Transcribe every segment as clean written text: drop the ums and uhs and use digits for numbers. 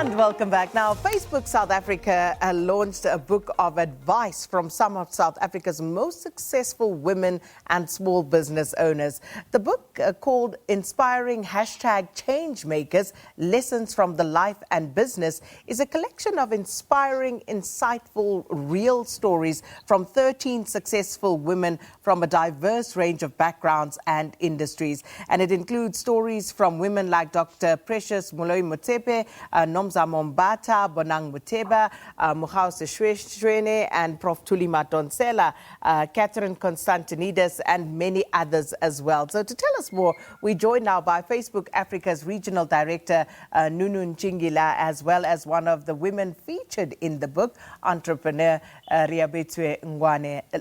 And welcome back. Now, Facebook South Africa launched a book of advice from some of South Africa's most successful women and small business owners. The book, called Inspiring #Changemakers, Lessons from the Life and Business, is a collection of inspiring, insightful, real stories from 13 successful women from a diverse range of backgrounds and industries. And it includes stories from women like Dr Precious Moloi Motsepe, Nomzamo Mbatha, Bonang Matheba, Mogau Seshoene, and Prof Thuli Madonsela, Costantinides, and many others as well. So to tell us more, we're joined now by Facebook Africa's Regional Director, Nunu Njingila, as well as one of the women featured in the book, entrepreneur Rivets.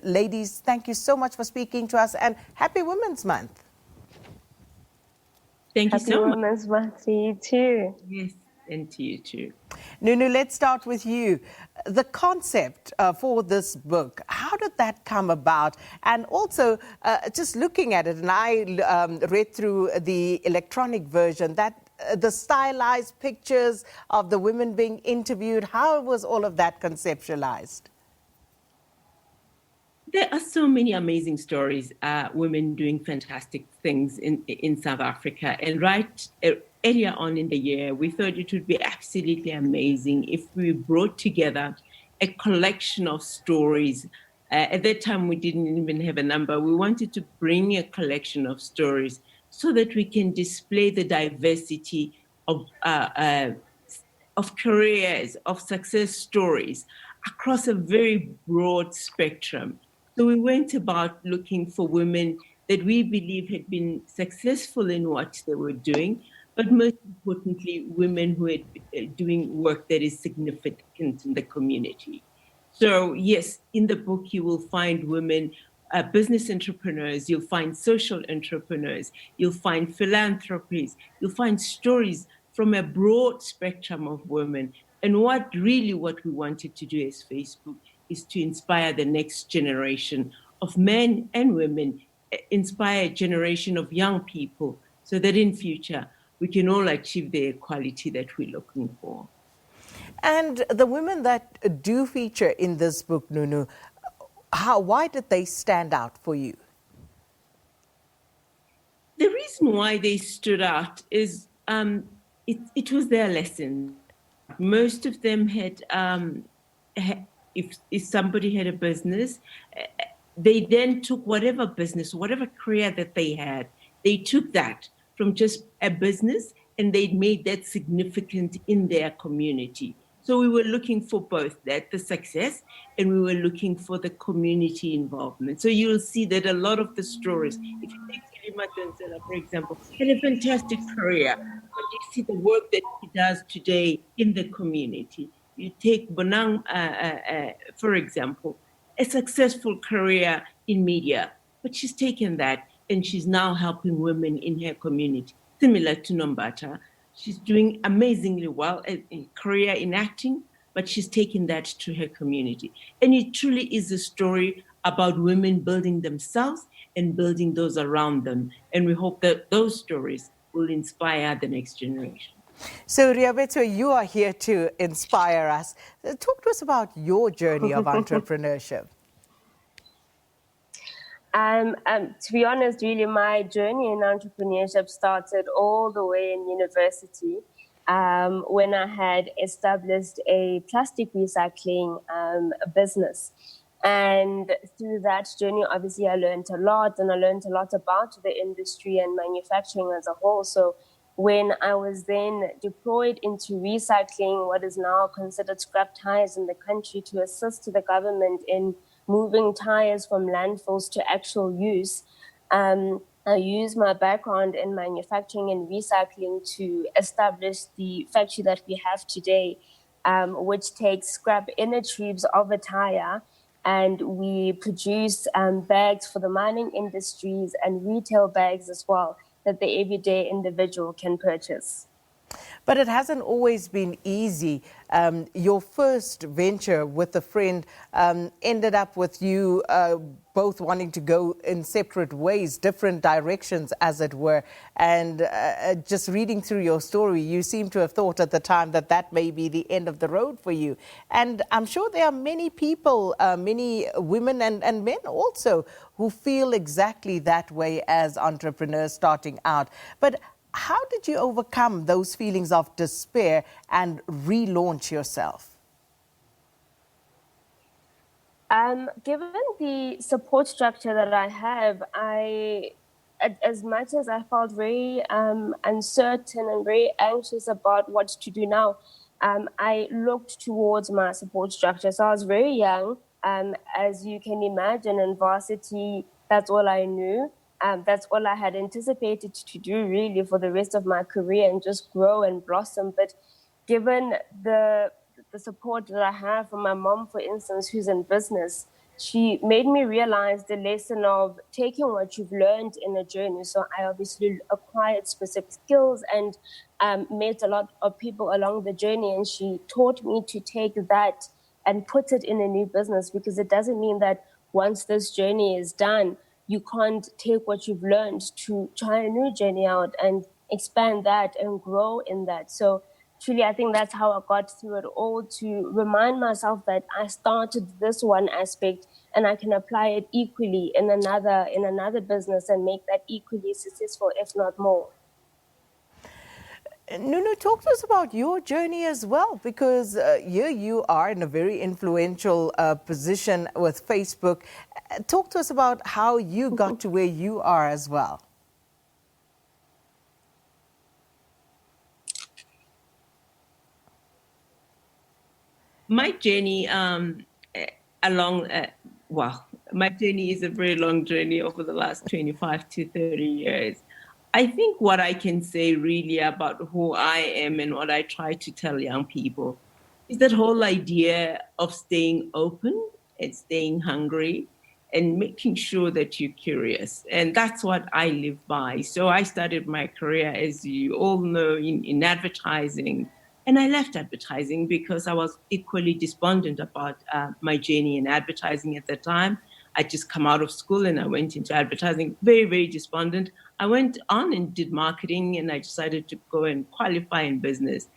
Ladies, thank you so much for speaking to us, and happy Women's Month. Thank you so much. Happy Women's Month to you too. Yes, and to you too. Nunu, let's start with you. The concept for this book, how did that come about? And also, just looking at it, and I read through the electronic version, that the stylized pictures of the women being interviewed, how was all of that conceptualized? There are so many amazing stories, women doing fantastic things in South Africa. And right earlier on in the year, we thought it would be absolutely amazing if we brought together a collection of stories. At that time, we didn't even have a number. We wanted to bring a collection of stories so that we can display the diversity of careers, of success stories across a very broad spectrum. So we went about looking for women that we believe had been successful in what they were doing, but most importantly, women who had doing work that is significant in the community. So yes, in the book, you will find women, business entrepreneurs, you'll find social entrepreneurs, you'll find philanthropies, you'll find stories from a broad spectrum of women. And what we wanted to do as Facebook is to inspire the next generation of men and women, inspire a generation of young people, so that in future we can all achieve the equality that we're looking for. And the women that do feature in this book, Nunu, why did they stand out for you? The reason why they stood out is it was their lesson. Most of them had if somebody had a business, they then took whatever business, whatever career that they had, they took that from just a business and they made that significant in their community. So we were looking for both that, the success, and we were looking for the community involvement. So you'll see that a lot of the stories, if you take Thuli Madonsela, for example, had a fantastic career, but you see the work that he does today in the community. You take Bonang, for example, a successful career in media, but she's taken that and she's now helping women in her community. Similar to Mbatha, she's doing amazingly well in career in acting, but she's taken that to her community. And it truly is a story about women building themselves and building those around them. And we hope that those stories will inspire the next generation. So, Rivets, you are here to inspire us. Talk to us about your journey of entrepreneurship. To be honest, really, my journey in entrepreneurship started all the way in university when I had established a plastic recycling business. And through that journey, obviously, I learned a lot, and I learned a lot about the industry and manufacturing as a whole. So when I was then deployed into recycling what is now considered scrap tires in the country to assist the government in moving tires from landfills to actual use, I used my background in manufacturing and recycling to establish the factory that we have today, which takes scrap inner tubes of a tire, and we produce bags for the mining industries and retail bags as well that the everyday individual can purchase. But it hasn't always been easy. Your first venture with a friend ended up with you both wanting to go in separate ways, different directions, as it were. And just reading through your story, you seem to have thought at the time that that may be the end of the road for you. And I'm sure there are many people, many women and men also, who feel exactly that way as entrepreneurs starting out. But how did you overcome those feelings of despair and relaunch yourself? Given the support structure that I have, as much as I felt very uncertain and very anxious about what to do now, I looked towards my support structure. So I was very young. As you can imagine, in varsity, that's all I knew. That's all I had anticipated to do really for the rest of my career and just grow and blossom. But given the support that I have from my mom, for instance, who's in business, she made me realize the lesson of taking what you've learned in a journey. So I obviously acquired specific skills and met a lot of people along the journey. And she taught me to take that and put it in a new business, because it doesn't mean that once this journey is done, you can't take what you've learned to try a new journey out and expand that and grow in that. So truly, I think that's how I got through it all, to remind myself that I started this one aspect and I can apply it equally in another business and make that equally successful, if not more. Nunu, talk to us about your journey as well, because here you are in a very influential position with Facebook. Talk to us about how you got to where you are as well. My journey my journey is a very long journey over the last 25 to 30 years. I think what I can say really about who I am and what I try to tell young people is that whole idea of staying open and staying hungry and making sure that you're curious. And that's what I live by. So I started my career, as you all know, in advertising. And I left advertising because I was equally despondent about my journey in advertising at the time. I just come out of school and I went into advertising, very, very despondent. I went on and did marketing, and I decided to go and qualify in business.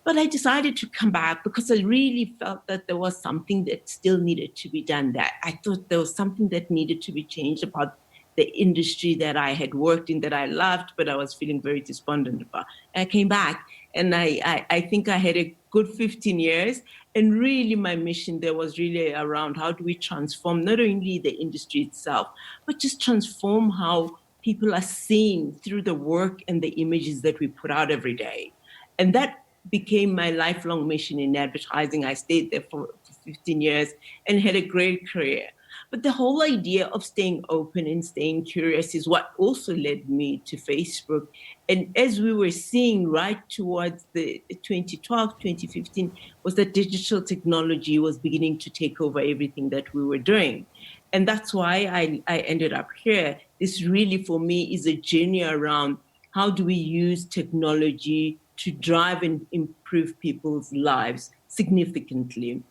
But I decided to come back because I really felt that there was something that still needed to be done. That I thought there was something that needed to be changed about the industry that I had worked in, that I loved, but I was feeling very despondent about. And I came back, and I think I had a good 15 years. And really my mission there was really around how do we transform not only the industry itself, but just transform how people are seen through the work and the images that we put out every day. And that became my lifelong mission in advertising. I stayed there for 15 years and had a great career. But the whole idea of staying open and staying curious is what also led me to Facebook. And as we were seeing right towards the 2012, 2015, was that digital technology was beginning to take over everything that we were doing. And that's why I ended up here. This really, for me, is a journey around how do we use technology to drive and improve people's lives significantly.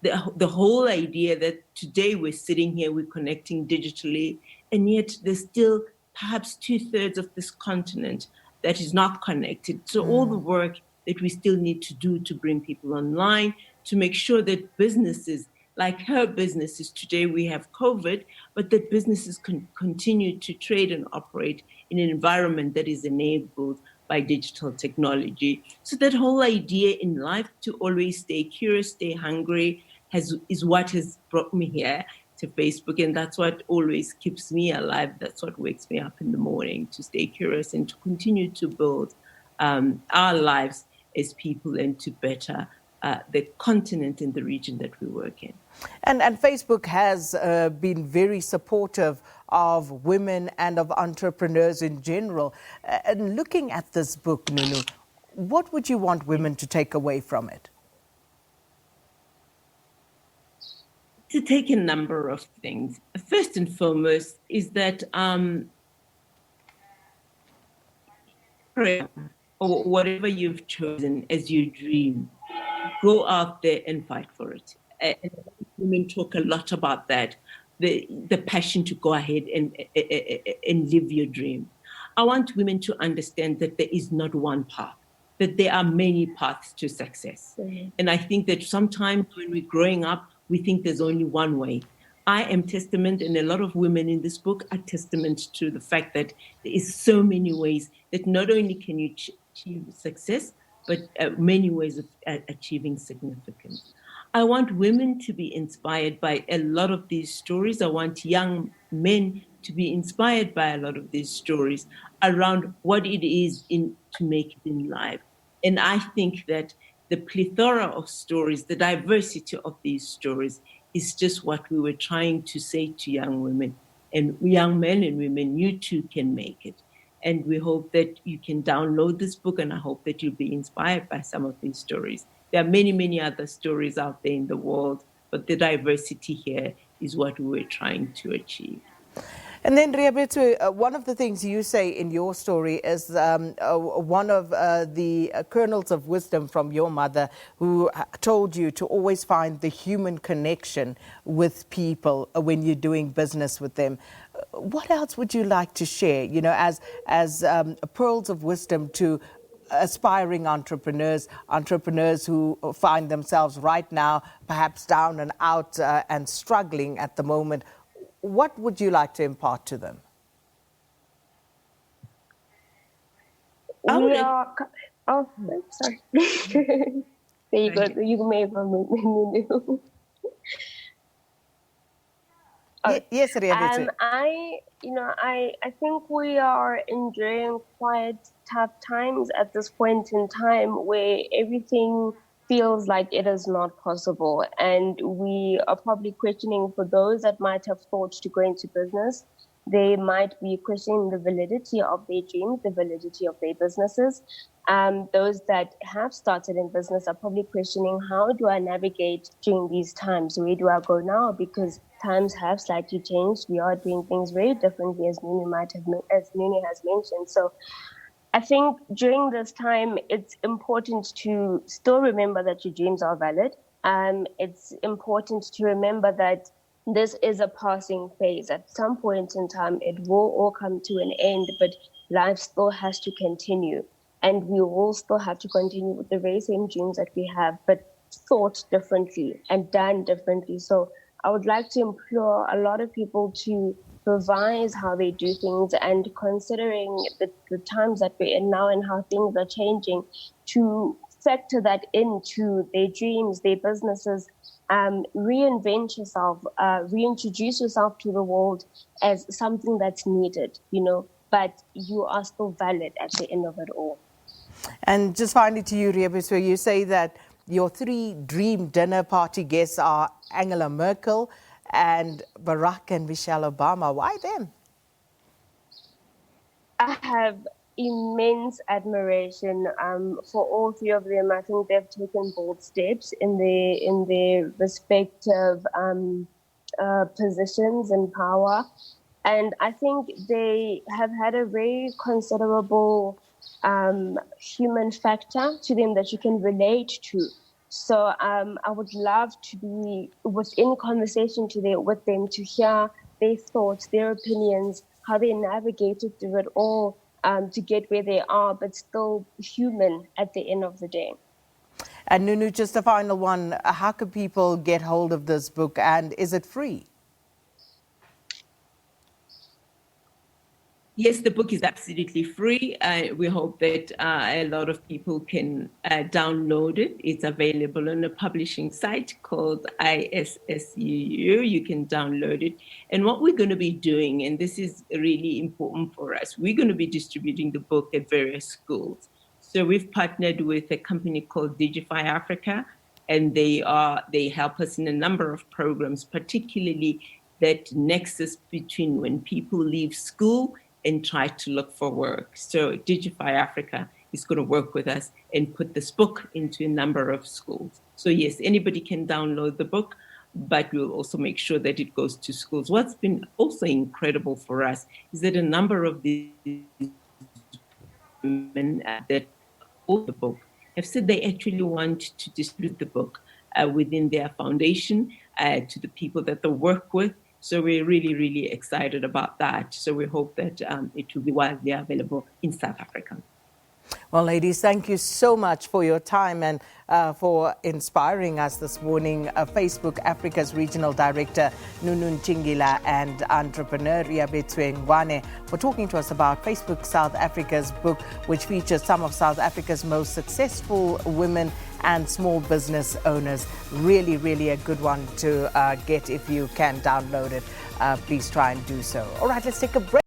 The whole idea that today we're sitting here, we're connecting digitally, and yet there's still perhaps 2/3 of this continent that is not connected. So all the work that we still need to do to bring people online, to make sure that businesses, like her businesses today, we have COVID, but that businesses can continue to trade and operate in an environment that is enabled by digital technology. So that whole idea in life to always stay curious, stay hungry, is what has brought me here to Facebook. And that's what always keeps me alive. That's what wakes me up in the morning, to stay curious and to continue to build our lives as people and to better the continent and the region that we work in. And Facebook has been very supportive of women and of entrepreneurs in general. And looking at this book, Nunu, what would you want women to take away from it? To take a number of things. First and foremost is that or whatever you've chosen as your dream, go out there and fight for it. And women talk a lot about that, the passion to go ahead and live your dream. I want women to understand that there is not one path, that there are many paths to success. Mm-hmm. And I think that sometimes when we're growing up, we think there's only one way. I am testament, and a lot of women in this book are testament to the fact that there is so many ways that not only can you achieve success, but many ways of achieving significance. I want women to be inspired by a lot of these stories. I want young men to be inspired by a lot of these stories around what it is to make it in life. And I think that the plethora of stories, the diversity of these stories is just what we were trying to say to young women. And young men and women, you too can make it. And we hope that you can download this book, and I hope that you'll be inspired by some of these stories. There are many, many other stories out there in the world, but the diversity here is what we were trying to achieve. And then, Riabethu, one of the things you say in your story is one of the kernels of wisdom from your mother, who told you to always find the human connection with people when you're doing business with them. What else would you like to share, you know, as pearls of wisdom to aspiring entrepreneurs who find themselves right now perhaps down and out and struggling at the moment? What would you like to impart to them? Oh, sorry. There you go. You may have a Yes, Riabethu. I think we are enduring quite tough times at this point in time where everything feels like it is not possible. And we are probably questioning, for those that might have thought to go into business, they might be questioning the validity of their dreams, the validity of their businesses. Those that have started in business are probably questioning, how do I navigate during these times? Where do I go now? Because times have slightly changed. We are doing things very differently, as Nini has mentioned. So I think during this time, it's important to still remember that your dreams are valid. It's important to remember that this is a passing phase. At some point in time, it will all come to an end, but life still has to continue. And we will still have to continue with the very same dreams that we have, but thought differently and done differently. So I would like to implore a lot of people to revise how they do things, and considering the times that we're in now and how things are changing, to factor that into their dreams, their businesses, reinvent yourself, reintroduce yourself to the world as something that's needed, you know, but you are still valid at the end of it all. And just finally to you, Riabethu, you say that your 3 dream dinner party guests are Angela Merkel and Barack and Michelle Obama. Why them? I have immense admiration for all 3 of them. I think they've taken bold steps in their respective positions and power. And I think they have had a very considerable human factor to them that you can relate to. So I would love to be within conversation with them to hear their thoughts, their opinions, how they navigated through it all to get where they are, but still human at the end of the day. And Nunu, just a final one. How can people get hold of this book, and is it free? Yes, the book is absolutely free. We hope that a lot of people can download it. It's available on a publishing site called ISSUU. You can download it. And what we're going to be doing, and this is really important for us, we're going to be distributing the book at various schools. So we've partnered with a company called Digify Africa, and they help us in a number of programs, particularly that nexus between when people leave school and try to look for work. So Digify Africa is going to work with us and put this book into a number of schools. So yes, anybody can download the book, but we'll also make sure that it goes to schools. What's been also incredible for us is that a number of these women that bought the book have said they actually want to distribute the book within their foundation to the people that they work with. So we're really, really excited about that. So we hope that it will be widely available in South Africa. Well, ladies, thank you so much for your time and for inspiring us this morning. Facebook Africa's Regional Director, Nunu Chingila, and entrepreneur Riabetswe Ngwane for talking to us about Facebook South Africa's book, which features some of South Africa's most successful women and small business owners. Really, really a good one to get if you can download it. Please try and do so. All right, let's take a break.